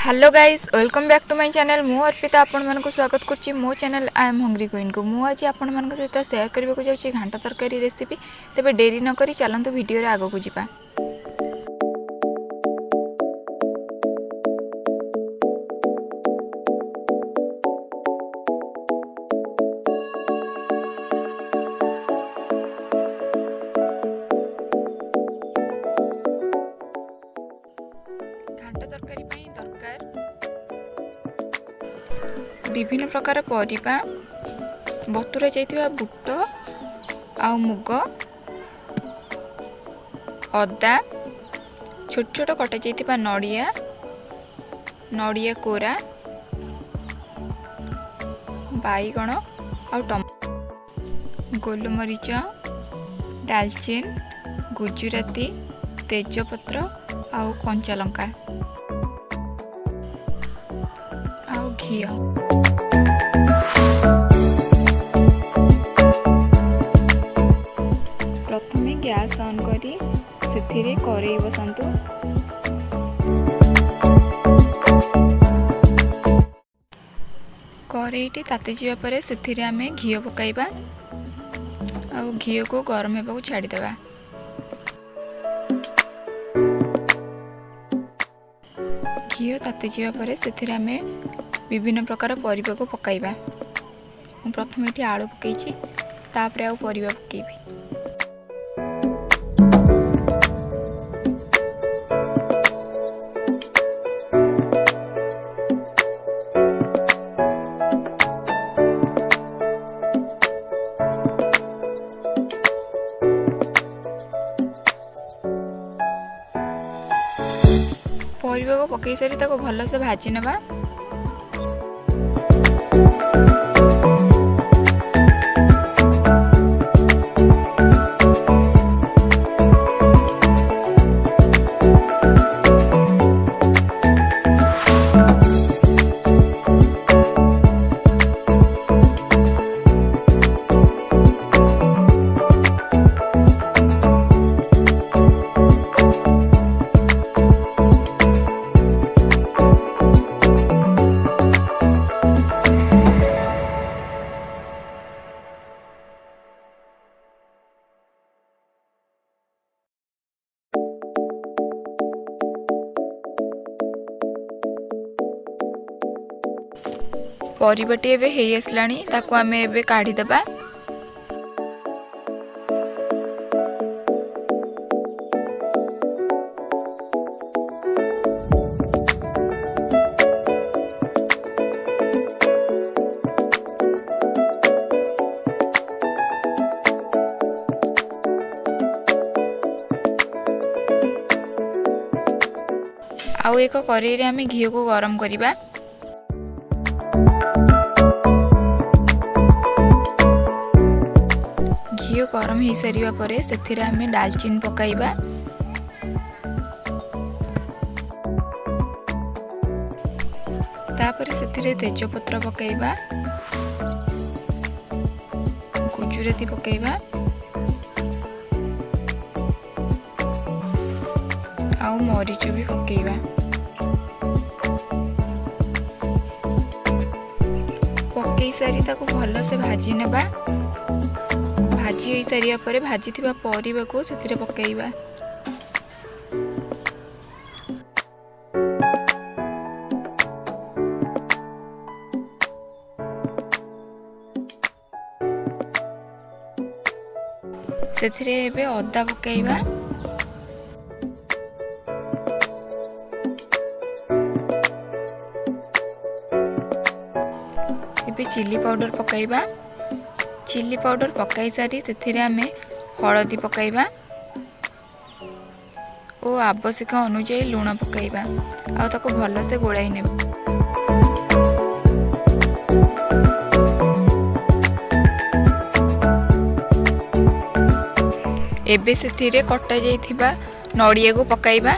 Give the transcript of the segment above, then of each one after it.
Hello guys welcome back to my channel मु अर्पिता आपण मानक स्वागत करछि मो channel I am hungry queen को मु आज आपण मानक सहित शेयर करबा को जाउछि घांटा तरकारी रेसिपी। तेबे देरी न करी चलंतु वीडियो रे आगो को जिबा। घांटा तरकारी पई दरकार विभिन्न प्रकार परिबा बतुरा जाइतिबा बुट आउ मुग अदा छोट छोट कटा जाइतिबा नड़िया कोरा बाईगण आउ टमाटो गोलमरीच दालचीन गुजराती तेजपत्र आउ कंचा लंका आउ घी। प्रथमे गैस ऑन करी सेथिरे करेई बसंतु। करेईटी ताती जिबा परे सेथिरे आमे घी पकाइबा आउ घी को गरम हेबाकू छाड़ी देबा। घी ताती जिबा परे सेथिरे आमे विभिन्न प्रकार परिबा को पकाइबा। प्रथमे एठी आलू पकैछि तापरे आउ परिबा पकेबी। परिबा को पकई सारी ताको भल से भाजी नेबा। परिबाटी एबे हेई आसलानी ताको आमे एबे काढी देबा। आउ एक करेई रे आमे घी को गरम करिबा। घी गरम हो सारिबा परे सेथिरे आमे दालचीन पकाइबा। तापरे सेथिरे तेजपत्र पकाइबा गुजराती पकाइबा आउ मरीच भी पकाइबा। पकई सारी ताको भल से भाजी नेबा। भाजी हो सारिया परे भाजी थिबा परिबा को सेथिरे पकाइबा। सेथिरे एबे अदा पकाइबा। एबे चिली पाउडर पकाइबा। चिली पाउडर पकाई सारी सेथिरे आमे हळदी पकाइबा ओ आवश्यक अनुसार लूण पकाइबा आ ताको भल से गोळाई नेबा। एबे सेथिरे कटा जाइथिबा नड़िया को पकाइबा।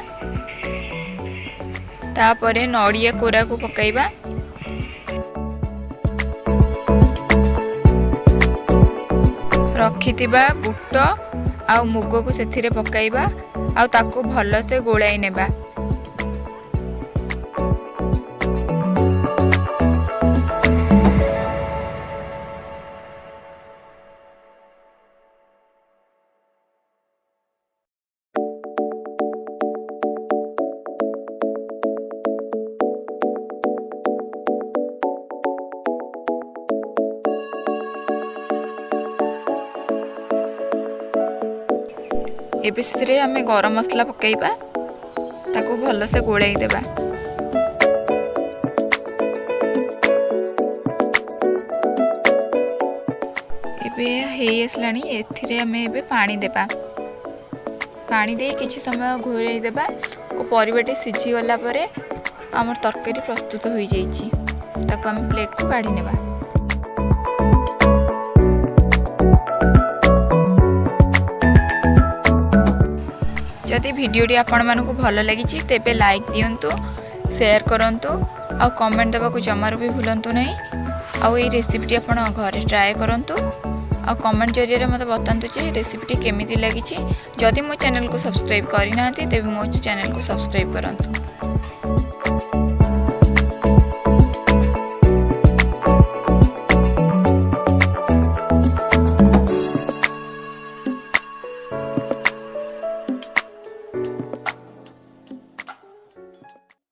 तापरे नड़िया कोरा को पकाइबा। रखिथिबा बुट आउ मुग को सेथिरे पकाइबा आउ ताको भल से गोळाई नेबा। एबे से आम गरम मसला पकईबा ताकू भल से गोलई देबा। एबे हेई आसलानी एथिरे आम एबे पानी देबा। पानी दे किछि समय घोरई देबा और परिबाटी सिझी गला परे आमर तरकारी प्रस्तुत हो जाइछि। ताकू आम प्लेट को काढ़ी नेबा। जदि वीडियोटी आपण मानकु भल लागिछि तेबे लाइक दियंतु, शेयर करंतु आ कमेंट देबाकू जमार भी भूलंतु नहीं। आउ ये रेसिपीटी आपण घरे ट्राए करंतु आ कमेंट जरिए मत बतातु जे रेसिपीटी केमिति लागिछि। जदि मो चैनल को सब्सक्राइब करि नांती तेबे मो चैनल को सब्सक्राइब करंतु।